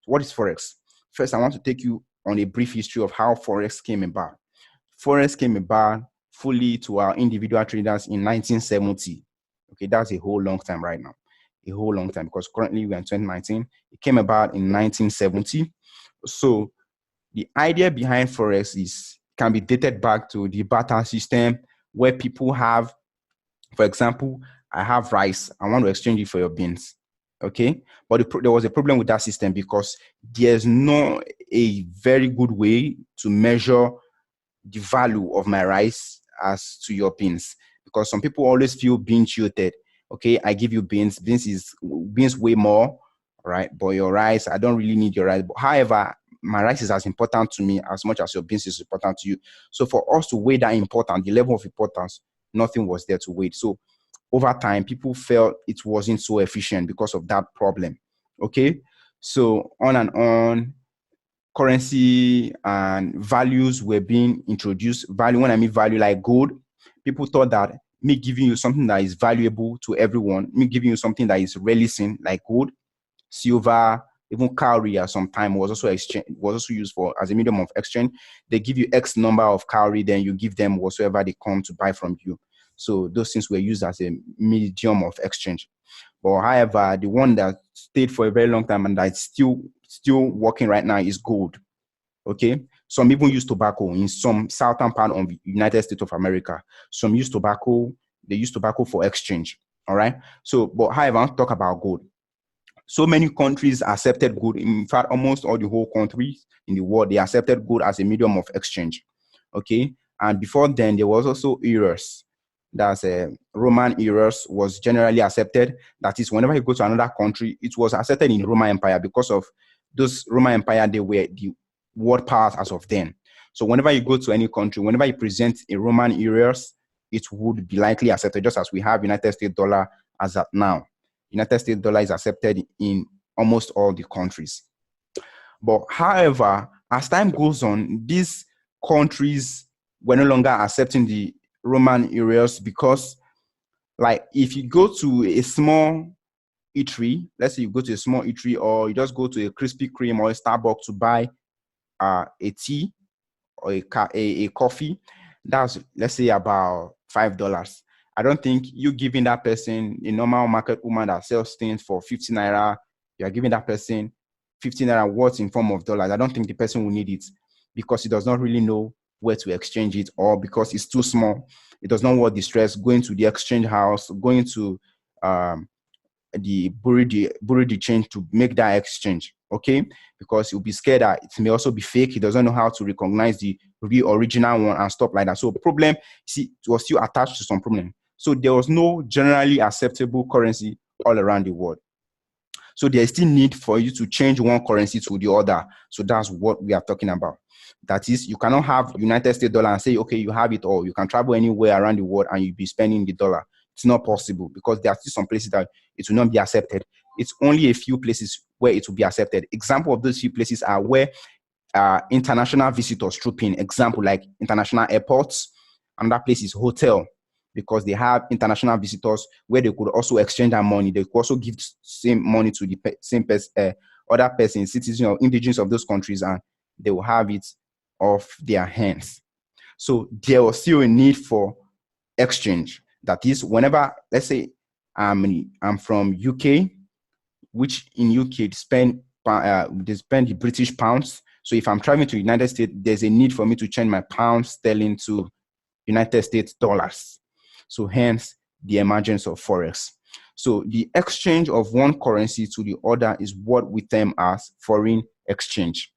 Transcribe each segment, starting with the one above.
what is Forex? First, I want to take you on a brief history of how Forex came about. Forex came about fully to our individual traders in 1970. Okay, that's a whole long time right now. A whole long time, because currently we're in 2019. It came about in 1970. So the idea behind Forex can be dated back to the barter system, where people have, for example, I have rice, I want to exchange it for your beans. Okay, but there was a problem with that system, because there's no a very good way to measure the value of my rice as to your beans, because some people always feel being cheated. Okay, I give you beans, beans way more, right? But your rice, I don't really need your rice. But however, my rice is as important to me as much as your beans is important to you. So for us to weigh that important, the level of importance, nothing was there to weigh. So over time, people felt it wasn't so efficient because of that problem. Okay, so on and on, currency and values were being introduced. Value, when I mean value, like gold, people thought that me giving you something that is valuable to everyone, me giving you something that is rarely seen, like gold, silver, even cowrie at some time was also used for as a medium of exchange. They give you X number of cowrie, then you give them whatsoever they come to buy from you. So those things were used as a medium of exchange. But however, the one that stayed for a very long time and that's still working right now is gold. Okay, some even use tobacco in some southern part of the United States of America. Some use tobacco. They use tobacco for exchange. All right. So, but however, I want to talk about gold. So many countries accepted gold. In fact, almost all the whole countries in the world, they accepted gold as a medium of exchange. Okay, and before then, there was also euros. That's Roman euros was generally accepted. That is, whenever you go to another country, it was accepted in the Roman Empire because of those Roman Empire. They were the world powers as of then. So whenever you go to any country, whenever you present a Roman euros, it would be likely accepted, just as we have United States dollar as at now. United States dollar is accepted in almost all the countries. But however, as time goes on, these countries were no longer accepting the Roman euros, because, like, if you go to a small eatery, let's say you go to a small eatery, or you just go to a Krispy Kreme or a Starbucks to buy a tea or a coffee, that's, let's say, about $5. I don't think you giving that person, a normal market woman that sells things for 50 naira, you are giving that person 15 naira worth in form of dollars. I don't think the person will need it, because he does not really know where to exchange it, or because it's too small. It does not want the stress going to the exchange house, going to the bureau de change to make that exchange. Okay, because he'll be scared that it may also be fake. He doesn't know how to recognize the real original one and stuff like that. So problem, see, it was still attached to some problem. So there was no generally acceptable currency all around the world. So there is still need for you to change one currency to the other. So that's what we are talking about. That is, you cannot have United States dollar and say, okay, you have it all. You can travel anywhere around the world and you'll be spending the dollar. It's not possible, because there are still some places that it will not be accepted. It's only a few places where it will be accepted. Example of those few places are where international visitors troop in. Example, like international airports. Another place is hotel, because they have international visitors where they could also exchange their money. They could also give same money to the same person, other persons, citizens or indigenous of those countries, and they will have it off their hands. So there was still a need for exchange. That is, whenever, let's say, I'm from UK, which in UK they spend the British pounds. So if I'm traveling to United States, there's a need for me to change my pound sterling to United States dollars. So hence the emergence of Forex. So the exchange of one currency to the other is what we term as foreign exchange.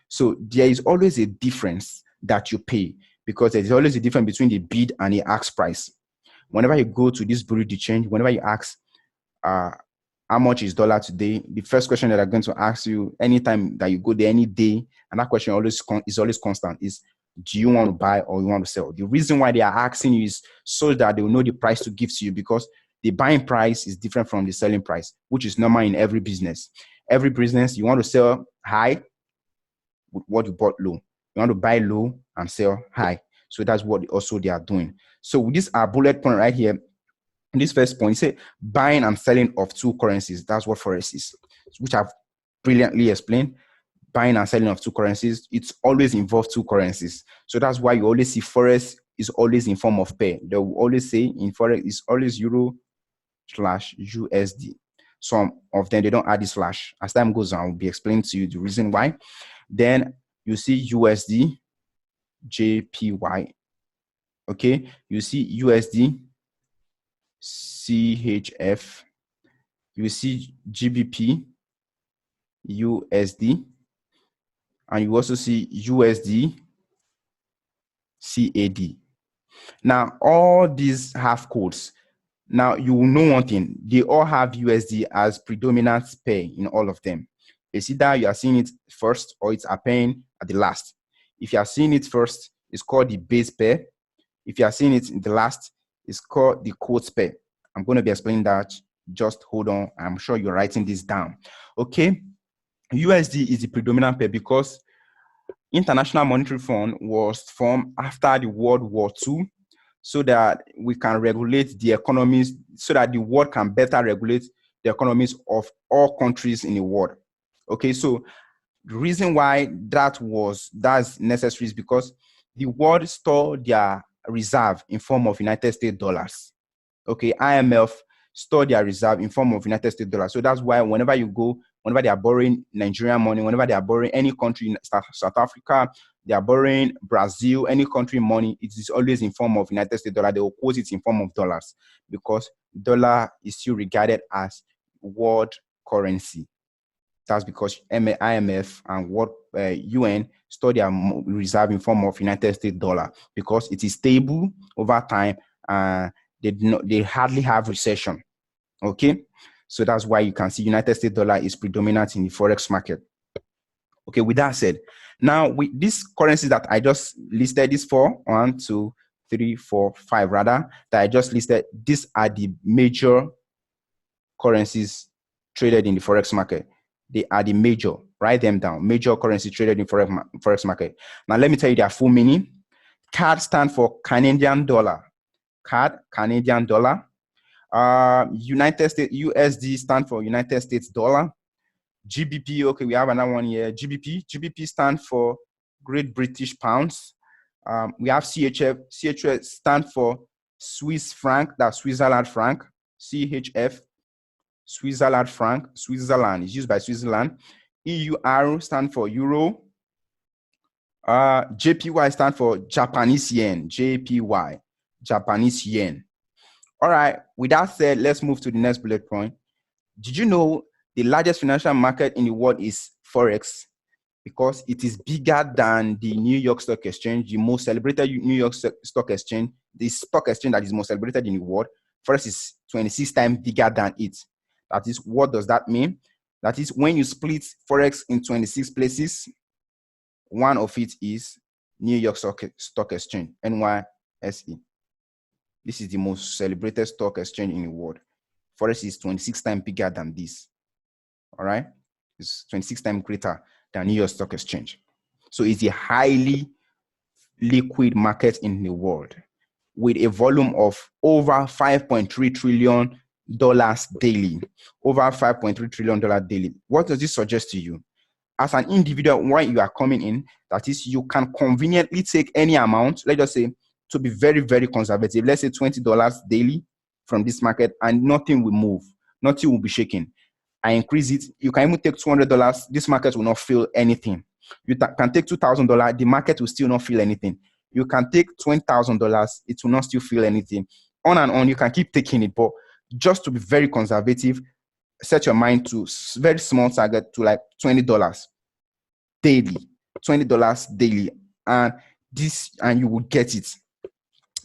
So there is always a difference that you pay, because there's always a difference between the bid and the ask price. Whenever you go to this bureau de change, whenever you ask how much is dollar today, the first question that I'm going to ask you anytime that you go there, any day, and that question is always constant, is, do you want to buy or you want to sell? The reason why they are asking you is so that they will know the price to give to you, because the buying price is different from the selling price, which is normal in every business. Every business, you want to sell high with what you bought low. You want to buy low and sell high. So that's what also they are doing. So with this bullet point right here, this first point, you say buying and selling of two currencies. That's what Forex is, which I've brilliantly explained, buying and selling of two currencies, it's always involved two currencies. So that's why you always see Forex is always in form of pair. They will always say in Forex it's always Euro slash USD. Some of them, they don't add the slash. As time goes on, I'll be explaining to you the reason why. Then you see USD, JPY. Okay, you see USD, CHF. You see GBP, USD. And you also see USD, CAD. Now, all these have codes. Now, you will know one thing. They all have USD as predominant pair in all of them. It's either you are seeing it first or it's appearing at the last. If you are seeing it first, it's called the base pair. If you are seeing it in the last, it's called the quote pair. I'm going to be explaining that. Just hold on. I'm sure you're writing this down. Okay. USD is the predominant pair because International Monetary Fund was formed after the World War II so that we can regulate the economies, so that the world can better regulate the economies of all countries in the world. Okay, so the reason why that's necessary is because the world store their reserve in form of United States dollars. Okay, IMF store their reserve in form of United States dollars. So that's why whenever you go, whenever they are borrowing Nigerian money, whenever they are borrowing any country in South Africa, they are borrowing Brazil, any country money, it is always in form of United States dollar. They will quote it in form of dollars because dollar is still regarded as world currency. That's because IMF and World UN store their reserve in form of United States dollar because it is stable over time. They hardly have recession. Okay, so that's why you can see United States dollar is predominant in the Forex market. Okay, with that said, now with these currencies that I just listed, these 4, 1, 2, 3, 4, 5 rather, that I just listed, these are the major currencies traded in the Forex market. They are the major, write them down, major currency traded in Forex market. Now, let me tell you their full meaning. CAD stands for Canadian dollar. CAD, Canadian dollar. United States, USD stand for United States dollar. GBP, okay, we have another one here. GBP stand for Great British Pounds. We have CHF. CHF stand for Swiss franc, that's Switzerland franc. CHF, Switzerland franc. Switzerland is used by Switzerland. EUR stand for euro. JPY stand for Japanese yen. JPY, Japanese yen. All right, with that said, let's move to the next bullet point. Did you know the largest financial market in the world is Forex? Because it is bigger than the New York Stock Exchange, the most celebrated New York Stock Exchange, the stock exchange that is most celebrated in the world. Forex is 26 times bigger than it. That is, what does that mean? That is, when you split Forex in 26 places, one of it is New York Stock Exchange, NYSE. This is the most celebrated stock exchange in the world. Forex is 26 times bigger than this. All right? It's 26 times greater than New York Stock Exchange. So it's a highly liquid market in the world with a volume of over $5.3 trillion daily. Over $5.3 trillion daily. What does this suggest to you? As an individual, when you are coming in, that is, you can conveniently take any amount, let's just say, to be very, very conservative, let's say $20 daily from this market, and nothing will move. Nothing will be shaken. I increase it. You can even take $200. This market will not feel anything. You can take $2,000. The market will still not feel anything. You can take $20,000. It will not still feel anything. On and on. You can keep taking it. But just to be very conservative, set your mind to very small target to like $20 daily. $20 daily. And you will get it.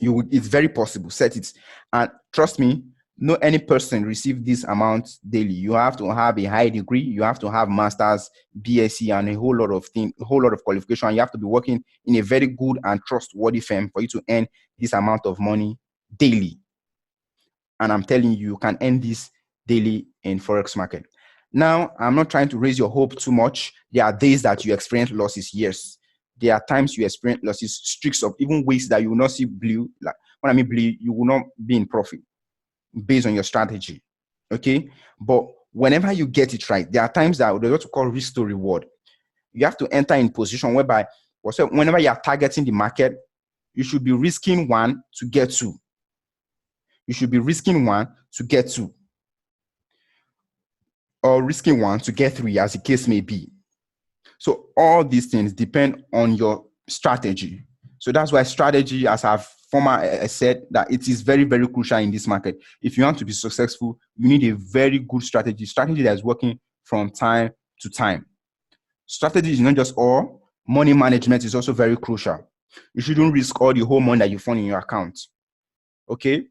It's very possible. Set it. And trust me, no any person receive this amount daily. You have to have a high degree, you have to have masters, BSc, and a whole lot of qualification. You have to be working in a very good and trustworthy firm for you to earn this amount of money daily. And I'm telling you, you can earn this daily in Forex market. Now, I'm not trying to raise your hope too much. There are days that you experience losses, yes. There are times you experience losses, streaks of even weeks that you will not see blue. Like when I mean blue, you will not be in profit based on your strategy. Okay. But whenever you get it right, there are times that there's what we call risk to reward. You have to enter in position whereby whenever you are targeting the market, you should be risking 1 to get 2. You should be risking 1 to get 2. Or risking 1 to get 3, as the case may be. So all these things depend on your strategy. So that's why strategy, as I've former said, that it is very, very crucial in this market. If you want to be successful, you need a very good strategy that is working from time to time. Strategy is not just all. Money management is also very crucial. You shouldn't risk all the whole money that you find in your account. Okay?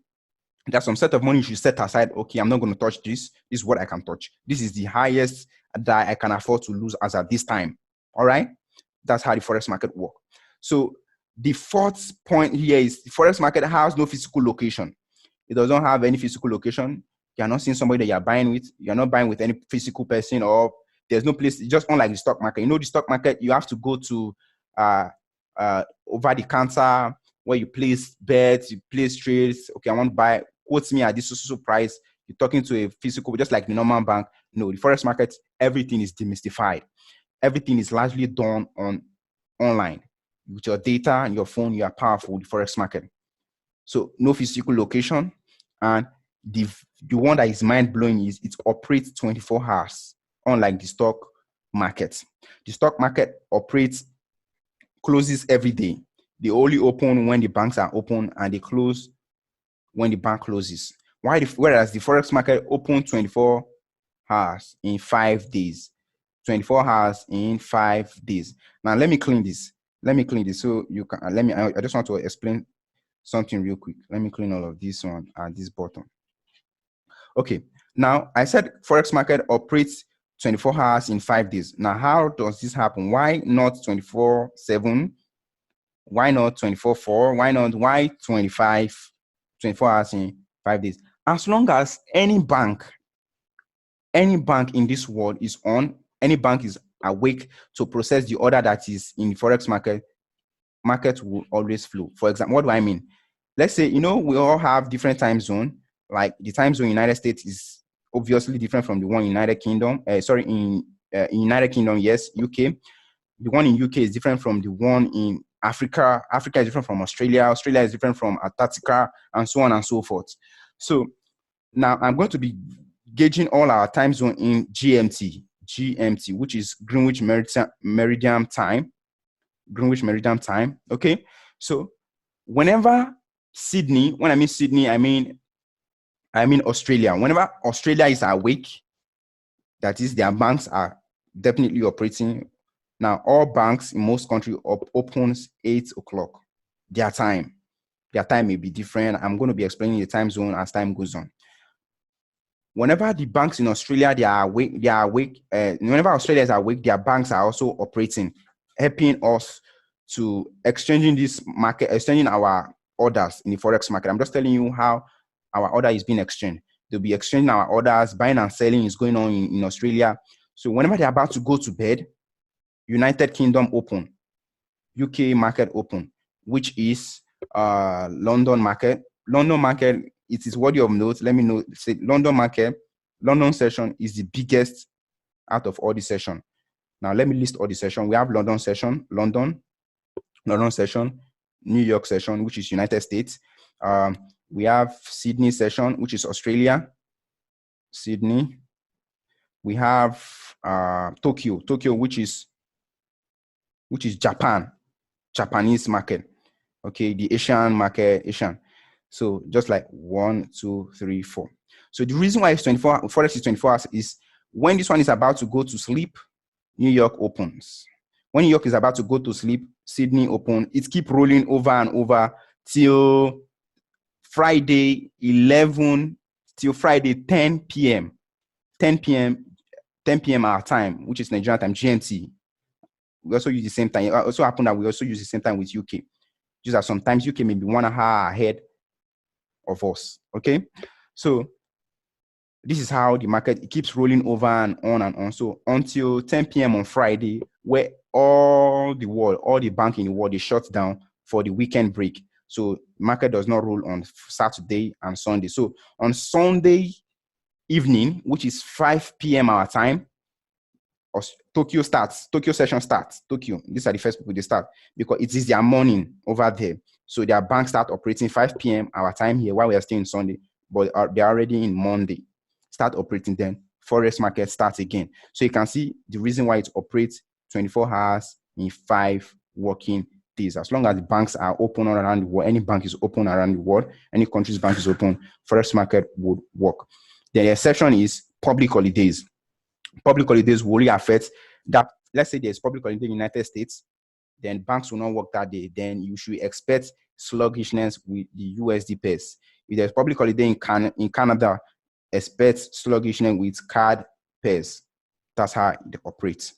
There's some set of money you should set aside. Okay, I'm not going to touch this. This is what I can touch. This is the highest that I can afford to lose as at this time. All right? That's how the Forex market works. So the fourth point here is the Forex market has no physical location. It doesn't have any physical location. You're not seeing somebody that you're buying with. You're not buying with any physical person, or there's no place. Just unlike the stock market. You know, the stock market, you have to go to over the counter where you place bets, you place trades. Okay, I want to buy. Quote me at this so price. You're talking to a physical, just like the normal bank. No, the Forex market, everything is demystified. Everything is largely done online. With your data and your phone, you are powerful, the Forex market. So no physical location. And the one that is mind-blowing is it operates 24 hours, unlike the stock market. The stock market closes every day. They only open when the banks are open, and they close when the bank closes. Whereas the Forex market open 24 hours in 5 days. 24 hours in 5 days. Now let me clean this. So you can I just want to explain something real quick. Let me clean all of this one at this bottom. Okay. Now I said Forex market operates 24 hours in 5 days. Now how does this happen? Why not 24/7? Why not 24/4? Why 24 hours in 5 days? As long as any bank in this world is on, any bank is awake to process the order that is in the Forex market will always flow. For example, what do I mean? Let's say, we all have different time zone. Like the time zone in the United States is obviously different from the one in United Kingdom. In United Kingdom, yes, UK. The one in UK is different from the one in Africa. Africa is different from Australia. Australia is different from Antarctica, and so on and so forth. So now I'm going to be gauging all our time zone in GMT, which is Greenwich Meridian Time. Okay. So whenever Sydney, when I mean Sydney, I mean Australia. Whenever Australia is awake, that is, their banks are definitely operating. Now, all banks in most countries opens 8 o'clock. Their time may be different. I'm going to be explaining the time zone as time goes on. Whenever the banks in Australia they are awake. Whenever Australia is awake, their banks are also operating, helping us to exchanging our orders in the Forex market. I'm just telling you how our order is being exchanged. They'll be exchanging our orders, buying and selling is going on in Australia. So whenever they're about to go to bed, United Kingdom open, UK market open, which is London market. London market, it is worthy of note. Let me know. Say London market, London session is the biggest out of all the session. Now let me list all the session. We have London session, London session, New York session, which is United States. We have Sydney session, which is Australia. Sydney. We have Tokyo, which is Japan, Japanese market. Okay, the Asian market, Asian. So just like 1, 2, 3, 4. So the reason why it's 24, Forex is 24 hours is when this one is about to go to sleep, New York opens. When New York is about to go to sleep, Sydney open. It keeps rolling over and over till Friday 10 p.m. 10 p.m. our time, which is Nigerian time, GMT. We also use the same time. It also happened that we also use the same time with UK. Just that sometimes UK may be 1 hour ahead of us. Okay, so this is how the market keeps rolling over and on. So until 10 p.m. on Friday, where all the bank in the world is shut down for the weekend break. So market does not roll on Saturday and Sunday. So on Sunday evening, which is 5 p.m. our time, or Tokyo session starts. Tokyo, these are the first people they start because it is their morning over there. So their banks start operating 5 p.m. our time here while we are still in Sunday, but they're already in Monday. Start operating, then Forex market starts again. So you can see the reason why it operates 24 hours in 5 working days. As long as the banks are open all around the world, any bank is open around the world, any country's bank is open, Forex market would work. The exception is public holidays. Public holidays will only affect that. Let's say there's public holiday in the United States, then banks will not work that day. Then you should expect sluggishness with the USD pairs. If there's public holiday in Canada, expect sluggishness with CAD pairs. That's how it operates.